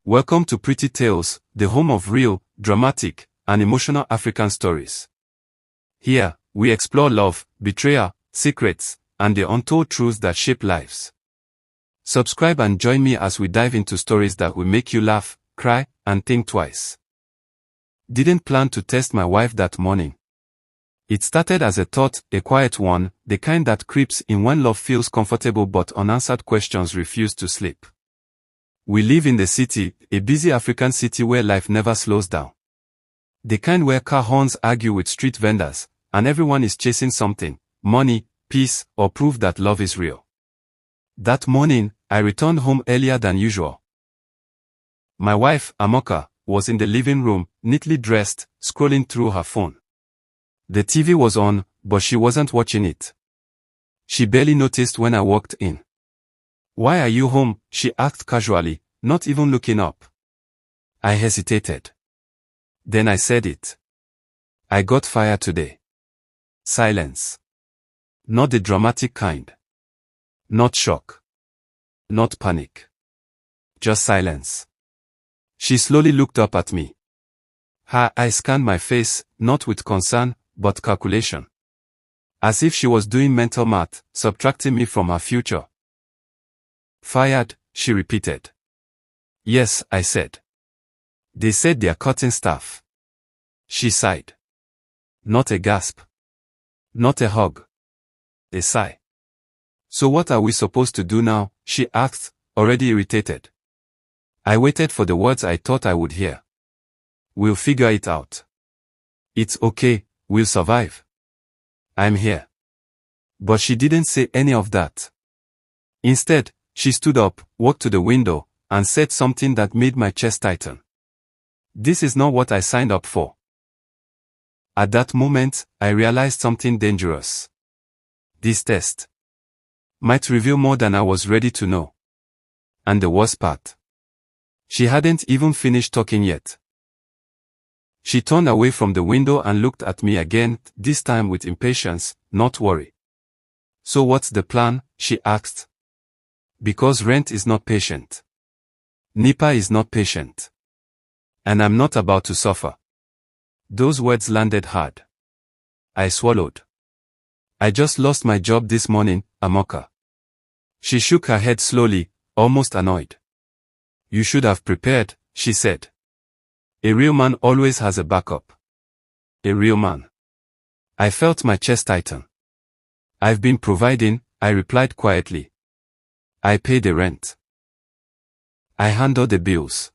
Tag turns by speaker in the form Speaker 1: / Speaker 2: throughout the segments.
Speaker 1: Welcome to Pretty Tales, the home of real, dramatic, and emotional African stories. Here, we explore love, betrayal, secrets, and the untold truths that shape lives. Subscribe and join me as we dive into stories that will make you laugh, cry, and think twice. Didn't plan to test my wife that morning. It started as a thought, a quiet one, the kind that creeps in when love feels comfortable but unanswered questions refuse to sleep. We live in the city, a busy African city where life never slows down. The kind where car horns argue with street vendors, and everyone is chasing something, money, peace, or proof that love is real. That morning, I returned home earlier than usual. My wife, Amoka, was in the living room, neatly dressed, scrolling through her phone. The TV was on, but she wasn't watching it. She barely noticed when I walked in. "Why are you home?" she asked casually, not even looking up. I hesitated. Then I said it. "I got fired today." Silence. Not the dramatic kind. Not shock. Not panic. Just silence. She slowly looked up at me. Her eyes scanned my face, not with concern, but calculation. As if she was doing mental math, subtracting me from her future. "Fired," she repeated. "Yes," I said. "They said they're cutting staff." She sighed. Not a gasp. Not a hug. A sigh. "So what are we supposed to do now?" she asked, already irritated. I waited for the words I thought I would hear. "We'll figure it out. It's okay, we'll survive. I'm here." But she didn't say any of that. Instead, she stood up, walked to the window, and said something that made my chest tighten. "This is not what I signed up for." At that moment, I realized something dangerous. This test might reveal more than I was ready to know. And the worst part, she hadn't even finished talking yet. She turned away from the window and looked at me again, this time with impatience, not worry. "So what's the plan?" she asked. "Because rent is not patient. NEPA is not patient. And I'm not about to suffer." Those words landed hard. I swallowed. "I just lost my job this morning, Amoka." She shook her head slowly, almost annoyed. "You should have prepared," she said. "A real man always has a backup." A real man. I felt my chest tighten. "I've been providing," I replied quietly. "I pay the rent. I handle the bills.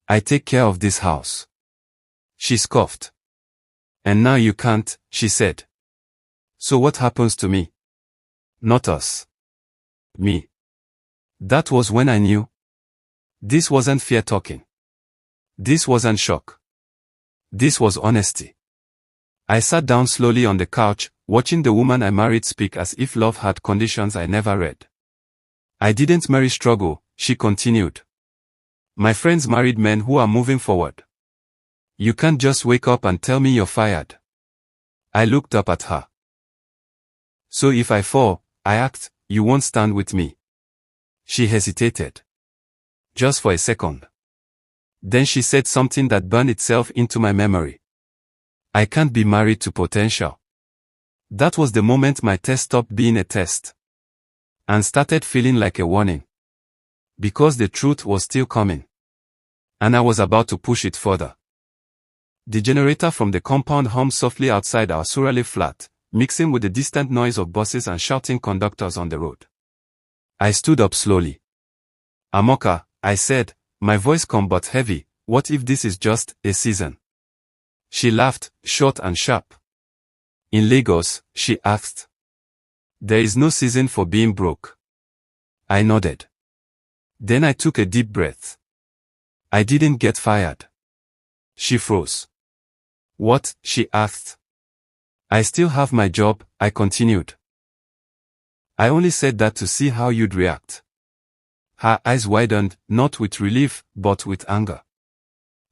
Speaker 1: I take care of this house." She scoffed. "And now you can't," she said. "So what happens to me?" "Not us. Me." That was when I knew. This wasn't fear talking. This wasn't shock. This was honesty. I sat down slowly on the couch, watching the woman I married speak as if love had conditions I never read. "I didn't marry struggle," she continued. "My friends married men who are moving forward. You can't just wake up and tell me you're fired." I looked up at her. "So if I fall," I asked, "you won't stand with me?" She hesitated. Just for a second. Then she said something that burned itself into my memory. "I can't be married to potential." That was the moment my test stopped being a test and started feeling like a warning. Because the truth was still coming. And I was about to push it further. The generator from the compound hummed softly outside our Surulere flat, mixing with the distant noise of buses and shouting conductors on the road. I stood up slowly. "Amoka," I said, my voice calm but heavy, "what if this is just a season?" She laughed, short and sharp. "In Lagos," she asked, "there is no season for being broke." I nodded. Then I took a deep breath. "I didn't get fired." She froze. "What?" she asked. "I still have my job," I continued. "I only said that to see how you'd react." Her eyes widened, not with relief, but with anger.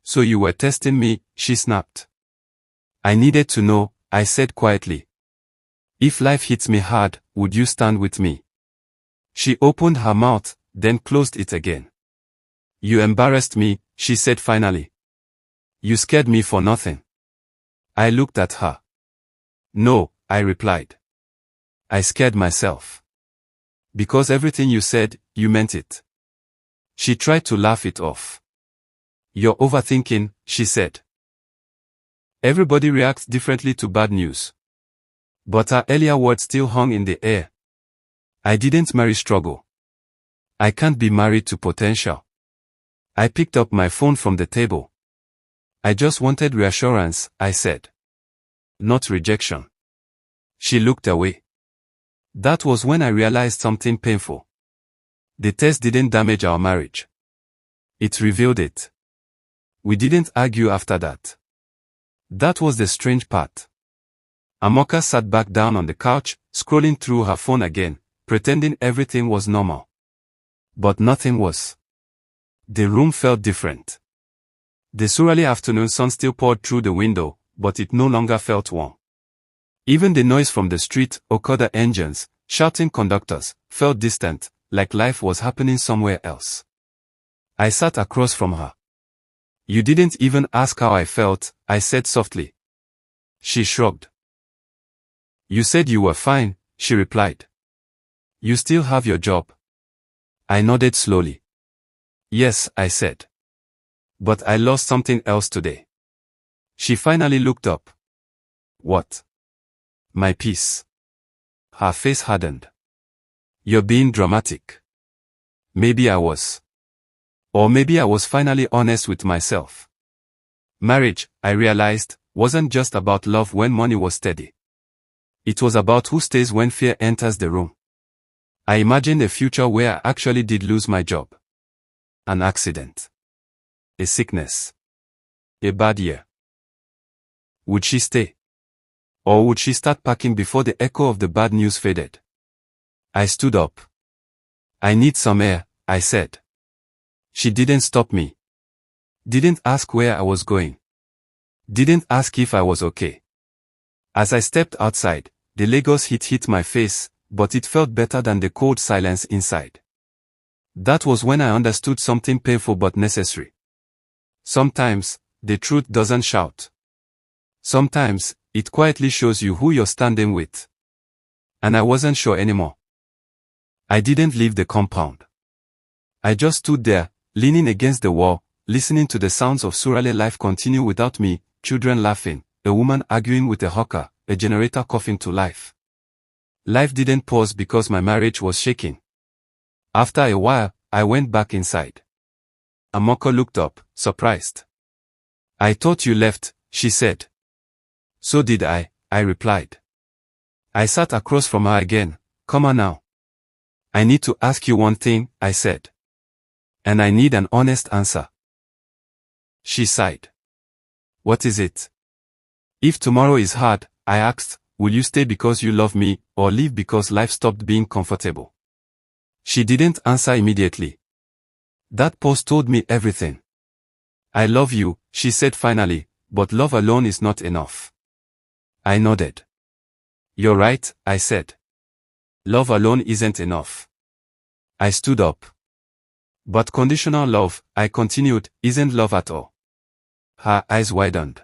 Speaker 1: "So you were testing me," she snapped. "I needed to know," I said quietly. "If life hits me hard, would you stand with me?" She opened her mouth, then closed it again. You embarrassed me, she said finally. You scared me for nothing. I looked at her. No, I replied. I scared myself. Because everything you said, you meant it. She tried to laugh it off. You're overthinking, she said. Everybody reacts differently to bad news. But her earlier words still hung in the air. I didn't marry struggle. I can't be married to potential. I picked up my phone from the table. I just wanted reassurance, I said. Not rejection. She looked away. That was when I realized something painful. The test didn't damage our marriage. It revealed it. We didn't argue after that. That was the strange part. Amoka sat back down on the couch, scrolling through her phone again, pretending everything was normal. But nothing was. The room felt different. The Surulere afternoon sun still poured through the window, but it no longer felt warm. Even the noise from the street, Okada engines, shouting conductors, felt distant, like life was happening somewhere else. I sat across from her. You didn't even ask how I felt, I said softly. She shrugged. You said you were fine, she replied. You still have your job. I nodded slowly. Yes, I said. But I lost something else today. She finally looked up. What? My peace. Her face hardened. You're being dramatic. Maybe I was. Or maybe I was finally honest with myself. Marriage, I realized, wasn't just about love when money was steady. It was about who stays when fear enters the room. I imagined a future where I actually did lose my job. An accident. A sickness. A bad year. Would she stay? Or would she start packing before the echo of the bad news faded? I stood up. I need some air, I said. She didn't stop me. Didn't ask where I was going. Didn't ask if I was okay. As I stepped outside, the Lagos heat hit my face, but it felt better than the cold silence inside. That was when I understood something painful but necessary. Sometimes, the truth doesn't shout. Sometimes, it quietly shows you who you're standing with. And I wasn't sure anymore. I didn't leave the compound. I just stood there, leaning against the wall, listening to the sounds of Surulere life continue without me, children laughing, a woman arguing with a hawker, a generator coughing to life. Life didn't pause because my marriage was shaking. After a while, I went back inside. Amoko looked up, surprised. I thought you left, she said. So did I replied. I sat across from her again. Come on now. I need to ask you one thing, I said. And I need an honest answer. She sighed. What is it? If tomorrow is hard, I asked, will you stay because you love me, or leave because life stopped being comfortable? She didn't answer immediately. That pause told me everything. I love you, she said finally, but love alone is not enough. I nodded. You're right, I said. Love alone isn't enough. I stood up. But conditional love, I continued, isn't love at all. Her eyes widened.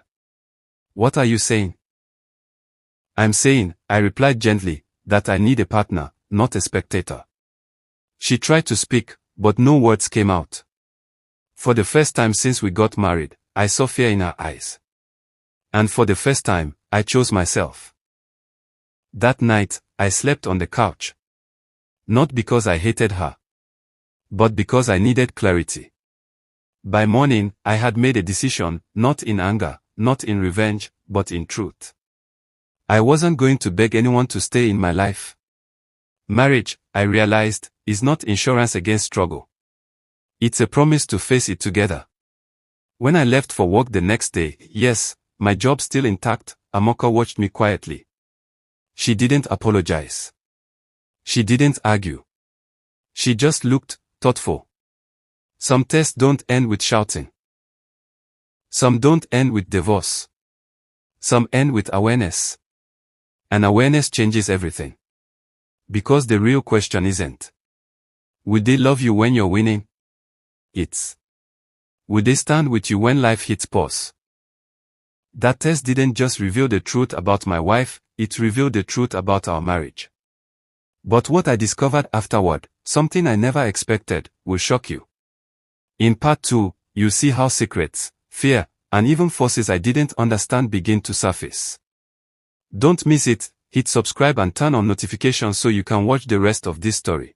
Speaker 1: What are you saying? I'm saying, I replied gently, that I need a partner, not a spectator. She tried to speak, but no words came out. For the first time since we got married, I saw fear in her eyes. And for the first time, I chose myself. That night, I slept on the couch. Not because I hated her, but because I needed clarity. By morning, I had made a decision, not in anger, not in revenge, but in truth. I wasn't going to beg anyone to stay in my life. Marriage, I realized, is not insurance against struggle. It's a promise to face it together. When I left for work the next day, yes, my job still intact, Amoko watched me quietly. She didn't apologize. She didn't argue. She just looked thoughtful. Some tests don't end with shouting. Some don't end with divorce. Some end with awareness. And awareness changes everything. Because the real question isn't, will they love you when you're winning? It's, Will they stand with you when life hits pause? That test didn't just reveal the truth about my wife, it revealed the truth about our marriage. But what I discovered afterward, something I never expected, will shock you. In part 2, you'll see how secrets, fear, and even forces I didn't understand begin to surface. Don't miss it, hit subscribe and turn on notifications so you can watch the rest of this story.